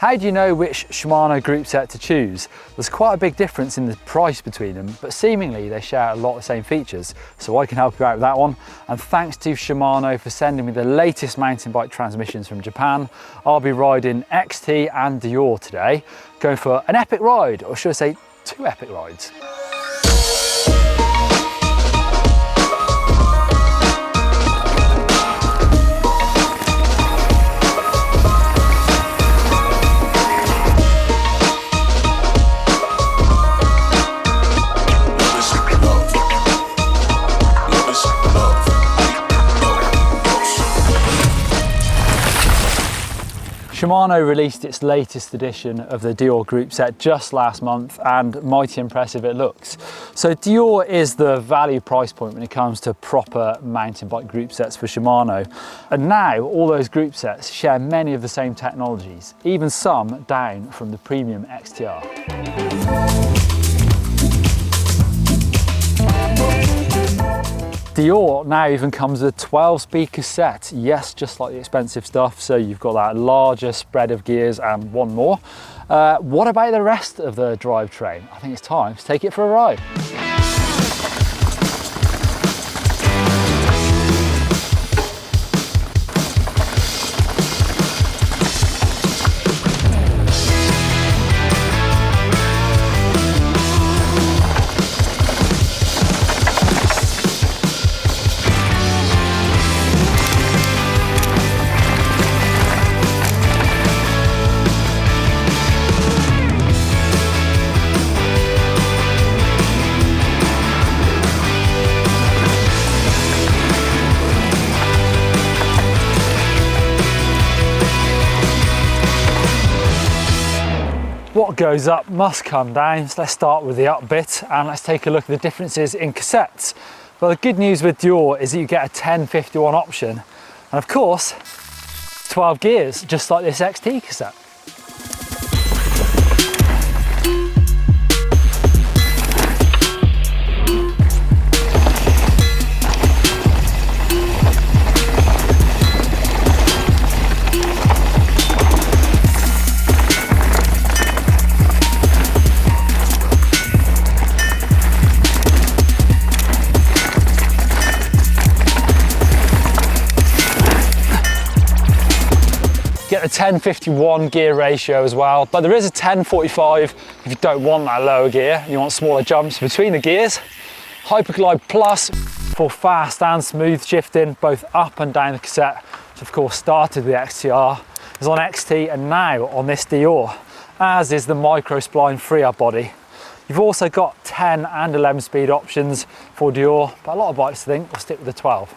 How do you know which Shimano group set to choose? There's quite a big difference in the price between them, but seemingly they share a lot of the same features, so I can help you out with that one. And thanks to Shimano for sending me the latest mountain bike transmissions from Japan. I'll be riding XT and Deore today, going for an epic ride, or should I say 2 epic rides. Shimano released its latest edition of the Deore group set just last month, and mighty impressive it looks. So Deore is the value price point when it comes to proper mountain bike group sets for Shimano. And now all those group sets share many of the same technologies, even some down from the premium XTR. Deore now even comes with a 12-speed cassette. Yes, just like the expensive stuff, so you've got that larger spread of gears and one more. What about the rest of the drivetrain? I think it's time to take it for a ride. What goes up must come down, so let's start with the up bit and let's take a look at the differences in cassettes. Well, the good news with Deore is that you get a 1051 option, and of course 12 gears, just like this XT cassette. Get the 1051 gear ratio as well, but there is a 1045 if you don't want that lower gear and you want smaller jumps between the gears. Hyperglide Plus for fast and smooth shifting both up and down the cassette, which of course started with the XTR, is on XT and now on this Deore, as is the micro spline free-up body. You've also got 10 and 11 speed options for Deore, but a lot of bikes I think will stick with the 12.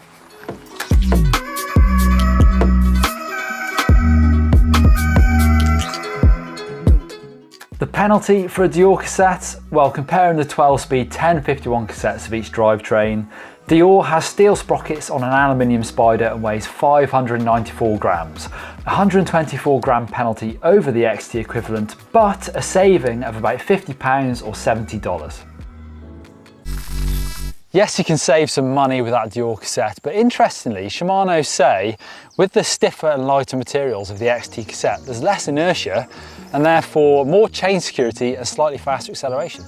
The penalty for a Deore cassette? Well, comparing the 12-speed 1051 cassettes of each drivetrain, Deore has steel sprockets on an aluminium spider and weighs 594 grams. 124 gram penalty over the XT equivalent, but a saving of about £50 or $70. Yes, you can save some money with that Deore cassette, but interestingly, Shimano say with the stiffer and lighter materials of the XT cassette, there's less inertia and therefore more chain security and slightly faster acceleration.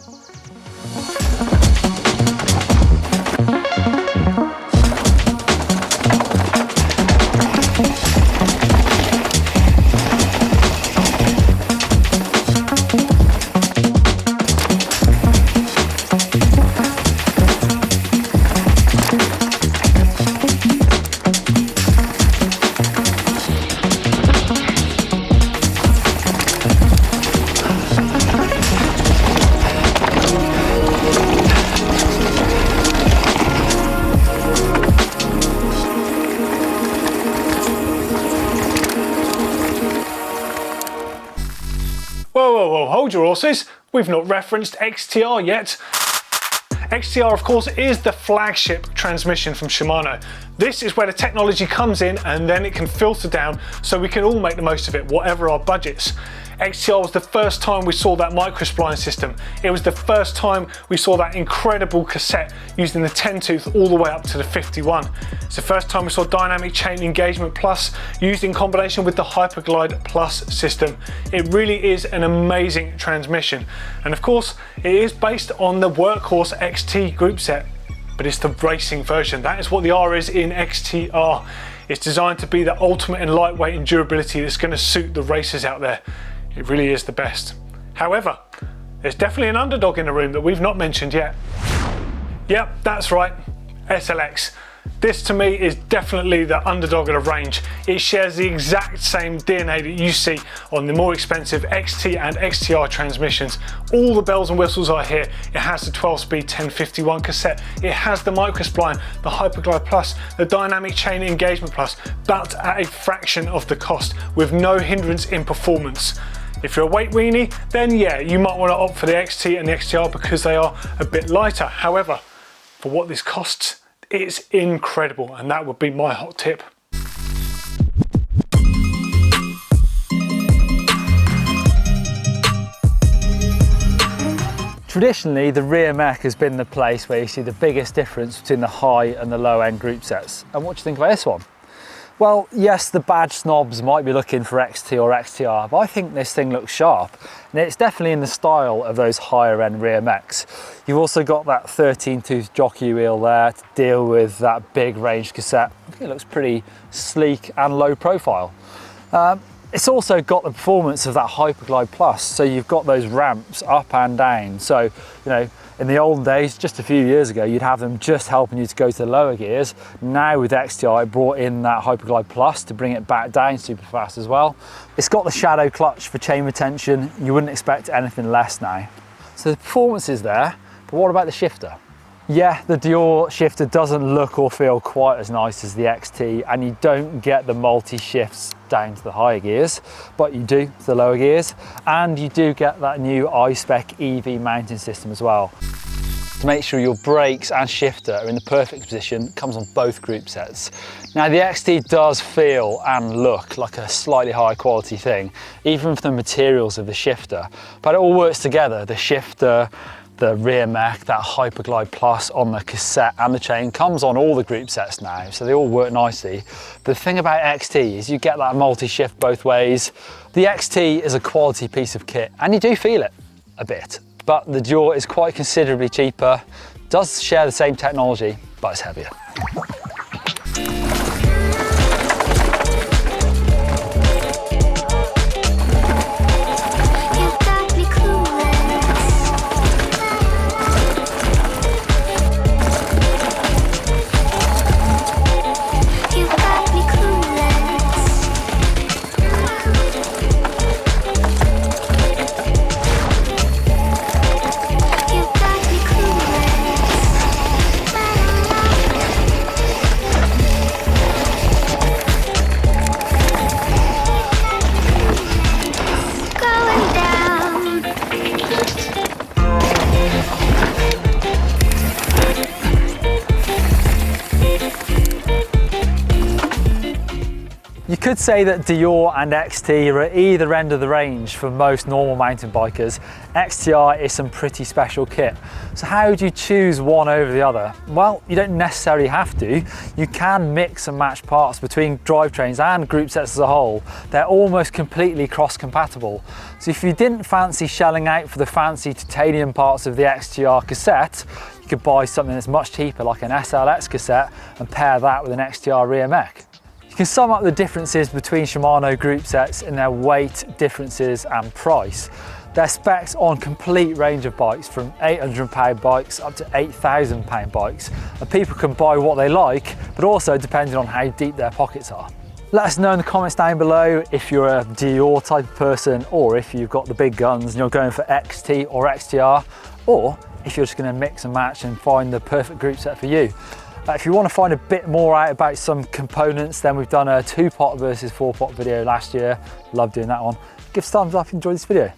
Whoa, hold your horses. We've not referenced XTR yet. XTR, of course, is the flagship transmission from Shimano. This is where the technology comes in and then it can filter down so we can all make the most of it, whatever our budgets. XTR was the first time we saw that microspline system. It was the first time we saw that incredible cassette using the 10 tooth all the way up to the 51. It's the first time we saw dynamic chain engagement plus used in combination with the Hyperglide Plus system. It really is an amazing transmission. And of course, it is based on the workhorse XT group set, but it's the racing version. That is what the R is in XTR. It's designed to be the ultimate in lightweight and durability that's going to suit the racers out there. It really is the best. However, there's definitely an underdog in the room that we've not mentioned yet. Yep, that's right, SLX. This to me is definitely the underdog of the range. It shares the exact same DNA that you see on the more expensive XT and XTR transmissions. All the bells and whistles are here. It has the 12-speed 1051 cassette. It has the microspline, the Hyperglide Plus, the dynamic chain engagement plus, but at a fraction of the cost with no hindrance in performance. If you're a weight weenie, then yeah, you might want to opt for the XT and the XTR because they are a bit lighter. However, for what this costs, it's incredible, and that would be my hot tip. Traditionally, the rear mech has been the place where you see the biggest difference between the high and the low end group sets. And what do you think about this one? Well, yes, the badge snobs might be looking for XT or XTR, but I think this thing looks sharp. And it's definitely in the style of those higher end rear mechs. You've also got that 13 tooth jockey wheel there to deal with that big range cassette. I think it looks pretty sleek and low profile. It's also got the performance of that Hyperglide Plus, so you've got those ramps up and down. So, you know, in the olden days, just a few years ago, you'd have them just helping you to go to the lower gears. Now with XTR, it brought in that Hyperglide Plus to bring it back down super fast as well. It's got the shadow clutch for chain retention. You wouldn't expect anything less now. So the performance is there, but what about the shifter? Yeah, the Deore shifter doesn't look or feel quite as nice as the XT, and you don't get the multi-shifts down to the higher gears, but you do to the lower gears, and you do get that new I-Spec EV mounting system as well. To make sure your brakes and shifter are in the perfect position, comes on both group sets. Now the XT does feel and look like a slightly higher quality thing, even for the materials of the shifter, but it all works together. The shifter, the rear mech, that Hyperglide Plus on the cassette and the chain comes on all the group sets now, so they all work nicely. The thing about XT is you get that multi-shift both ways. The XT is a quality piece of kit, and you do feel it a bit, but the Deore is quite considerably cheaper, does share the same technology, but it's heavier. You could say that Deore and XT are at either end of the range for most normal mountain bikers. XTR is some pretty special kit. So how do you choose one over the other? Well, you don't necessarily have to. You can mix and match parts between drivetrains and group sets as a whole. They're almost completely cross-compatible. So if you didn't fancy shelling out for the fancy titanium parts of the XTR cassette, you could buy something that's much cheaper like an SLX cassette and pair that with an XTR rear mech. You can sum up the differences between Shimano group sets in their weight differences and price. Their specs on complete range of bikes from £800 bikes up to £8,000 bikes, and people can buy what they like, but also depending on how deep their pockets are. Let us know in the comments down below if you're a Deore type of person, or if you've got the big guns and you're going for XT or XTR, or if you're just going to mix and match and find the perfect group set for you. If you want to find a bit more out about some components, then we've done a 2-pot versus 4-pot video last year. Love doing that one. Give us a thumbs up if you enjoyed this video.